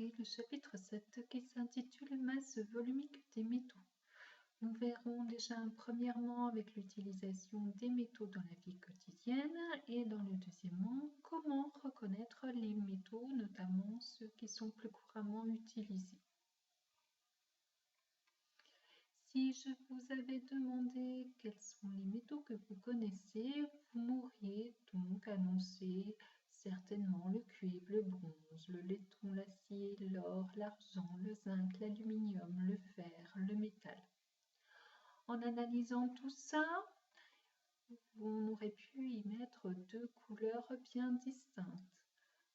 démarrer le chapitre 7 qui s'intitule Masse volumique des métaux. Nous verrons déjà premièrement avec l'utilisation des métaux dans la vie quotidienne et dans le deuxièmement comment reconnaître les métaux, notamment ceux qui sont plus couramment utilisés. Si je vous avais demandé quels sont les métaux que vous connaissez, vous m'auriez donc annoncé certainement le cuivre, le bronze, le laiton, l'acier, l'or, l'argent, le zinc, l'aluminium, le fer, le métal. En analysant tout ça, on aurait pu y mettre deux couleurs bien distinctes.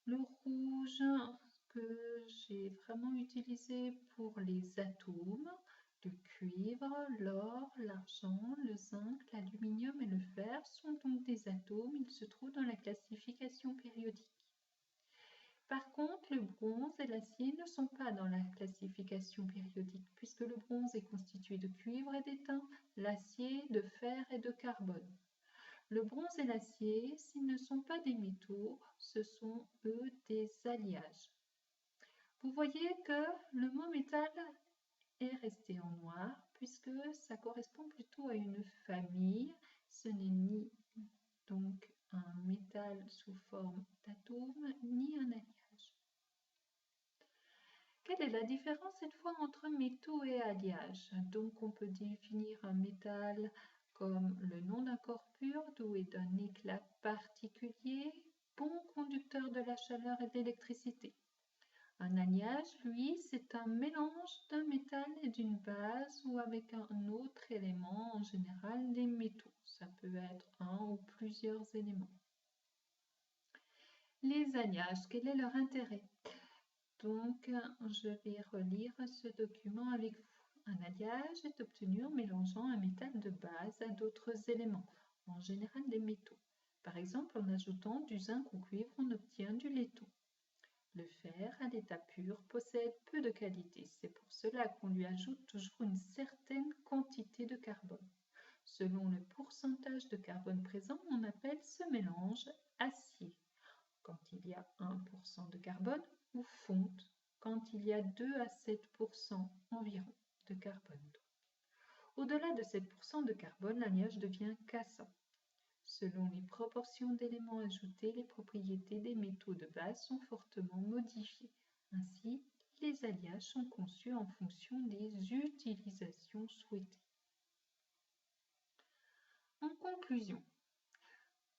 Le rouge que j'ai vraiment utilisé pour les atomes, le cuivre, l'or, l'argent, le zinc, l'aluminium et le fer sont donc des atomes, ils se trouvent dans la classification périodique. Par contre, le bronze et l'acier ne sont pas dans la classification périodique, puisque le bronze est constitué de cuivre et d'étain, l'acier de fer et de carbone. Le bronze et l'acier, s'ils ne sont pas des métaux, ce sont eux des alliages. Vous voyez que le mot métal est resté en noir, puisque ça correspond plutôt à une famille, ce n'est ni donc un métal sous forme d'atome, ni un alliage. Quelle est la différence cette fois entre métaux et alliages? Donc on peut définir un métal comme le nom d'un corps pur, doué d'un éclat particulier, bon conducteur de la chaleur et de l'électricité. Un alliage, lui, c'est un mélange d'un métal et d'une base ou avec un autre élément, en général des métaux. Ça peut être un ou plusieurs éléments. Les alliages, quel est leur intérêt? Donc, je vais relire ce document avec vous. Un alliage est obtenu en mélangeant un métal de base à d'autres éléments, en général des métaux. Par exemple, en ajoutant du zinc au cuivre, on obtient du laiton. Le fer, à l'état pur, possède peu de qualité. C'est pour cela qu'on lui ajoute toujours une certaine quantité de carbone. Selon le pourcentage de carbone présent, on appelle ce mélange acier, quand il y a 1% de carbone, ou fonte, quand il y a 2 à 7% environ de carbone. Au-delà de 7% de carbone, l'alliage devient cassant. Selon les proportions d'éléments ajoutés, les propriétés des métaux de base sont fortement modifiées. Ainsi, les alliages sont conçus en fonction des utilisations souhaitées. En conclusion,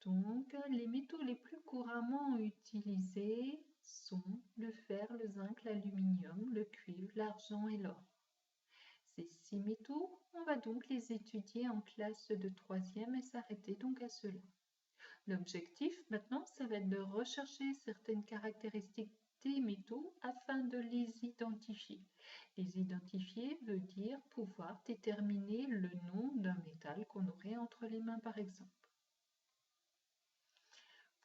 donc, les métaux les plus couramment utilisés sont le fer, le zinc, l'aluminium, le cuivre, l'argent et l'or. Ces 6 métaux, on va donc les étudier en classe de 3e et s'arrêter donc à cela. L'objectif maintenant, ça va être de rechercher certaines caractéristiques des métaux afin de les identifier. Les identifier veut dire pouvoir déterminer le nom d'un métal qu'on aurait entre les mains par exemple.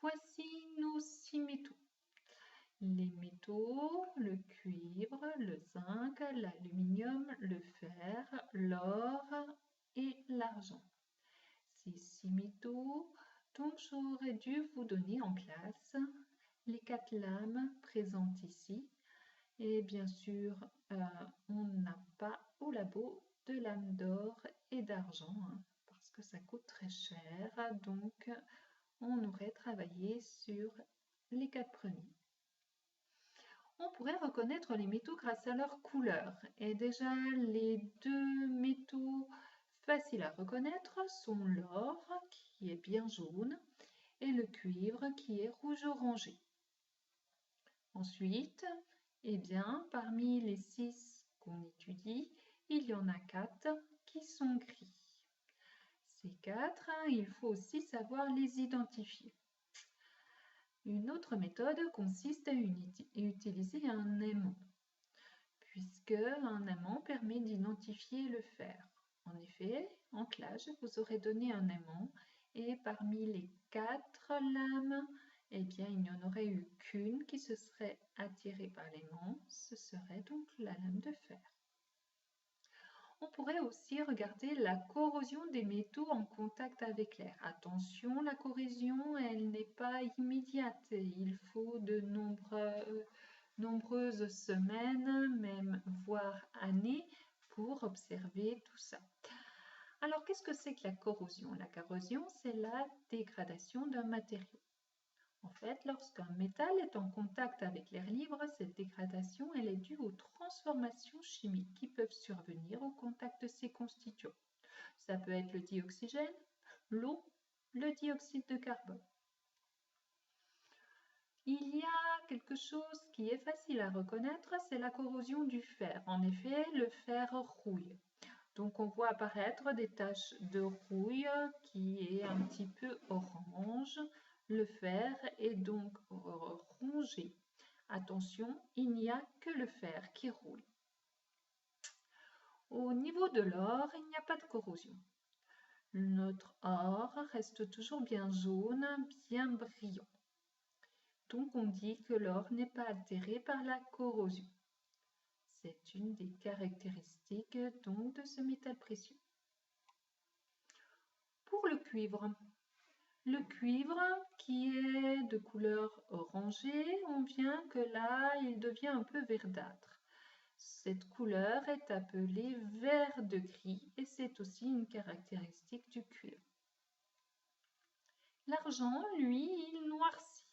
Voici nos 6 métaux. Les métaux, le cuivre, le zinc, l'aluminium, le fer, l'or et l'argent. Ces 6 métaux, donc j'aurais dû vous donner en classe les 4 lames présentes ici. Et bien sûr, on n'a pas au labo de lames d'or et d'argent, parce que ça coûte très cher. Donc, on aurait travaillé sur les 4 premiers. On pourrait reconnaître les métaux grâce à leur couleur. Et déjà, les 2 métaux faciles à reconnaître sont l'or, qui est bien jaune, et le cuivre, qui est rouge-orangé. Ensuite, eh bien, parmi les 6 qu'on étudie, il y en a 4 qui sont gris. Ces 4, il faut aussi savoir les identifier. Une autre méthode consiste à utiliser un aimant, puisque un aimant permet d'identifier le fer. En effet, en classe, je vous aurais donné un aimant et parmi les 4 lames, eh bien, il n'y en aurait eu qu'une qui se serait attirée par l'aimant, ce serait donc la lame de fer. On pourrait aussi regarder la corrosion des métaux en contact avec l'air. Attention, la corrosion, elle n'est pas immédiate. Il faut de nombreux nombreuses semaines, même voire années, pour observer tout ça. Alors, qu'est-ce que c'est que la corrosion? La corrosion, c'est la dégradation d'un matériau. En fait, lorsqu'un métal est en contact avec l'air libre, cette dégradation elle est due aux transformations chimiques qui peuvent survenir au contact de ces constituants. Ça peut être le dioxygène, l'eau, le dioxyde de carbone. Il y a quelque chose qui est facile à reconnaître, c'est la corrosion du fer. En effet, le fer rouille. Donc on voit apparaître des taches de rouille qui est un petit peu orange. Le fer est donc rongé. Attention, il n'y a que le fer qui roule. Au niveau de l'or, il n'y a pas de corrosion. Notre or reste toujours bien jaune, bien brillant. Donc on dit que l'or n'est pas altéré par la corrosion. C'est une des caractéristiques donc de ce métal précieux. Pour le cuivre qui est de couleur orangée, on vient que là, il devient un peu verdâtre. Cette couleur est appelée vert de gris et c'est aussi une caractéristique du cuivre. L'argent, lui, il noircit.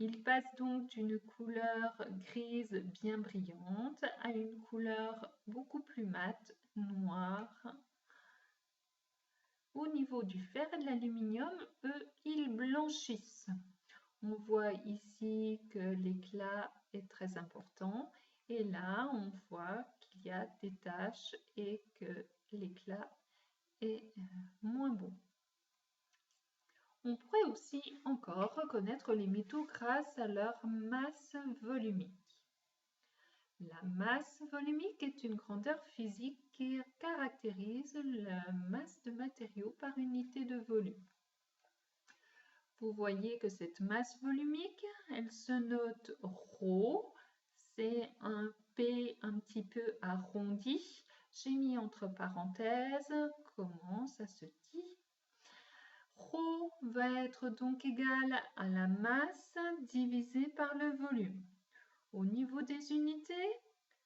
Il passe donc d'une couleur grise bien brillante à une couleur beaucoup plus mate, noire. Au niveau du fer et de l'aluminium, eux, ils blanchissent. On voit ici que l'éclat est très important et là, on voit qu'il y a des taches et que l'éclat est moins bon. On pourrait aussi encore reconnaître les métaux grâce à leur masse volumique. La masse volumique est une grandeur physique qui caractérise la masse de matériaux par unité de volume. Vous voyez que cette masse volumique, elle se note ρ, c'est un P un petit peu arrondi. J'ai mis entre parenthèses comment ça se dit. ρ va être donc égal à la masse divisée par le volume. Au niveau des unités,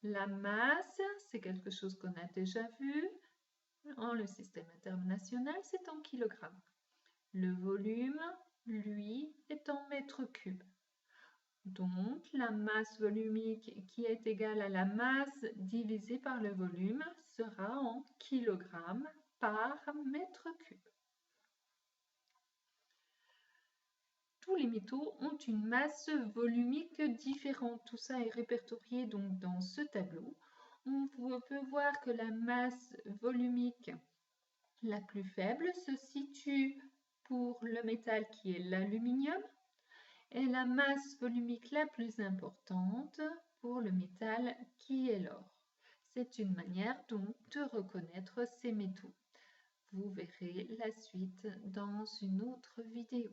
la masse, c'est quelque chose qu'on a déjà vu dans le système international, c'est en kilogrammes. Le volume, lui, est en mètres cubes. Donc, la masse volumique qui est égale à la masse divisée par le volume sera en kilogrammes par mètre cube. Tous les métaux ont une masse volumique différente. Tout ça est répertorié donc dans ce tableau. On peut voir que la masse volumique la plus faible se situe pour le métal qui est l'aluminium et la masse volumique la plus importante pour le métal qui est l'or. C'est une manière donc de reconnaître ces métaux. Vous verrez la suite dans une autre vidéo.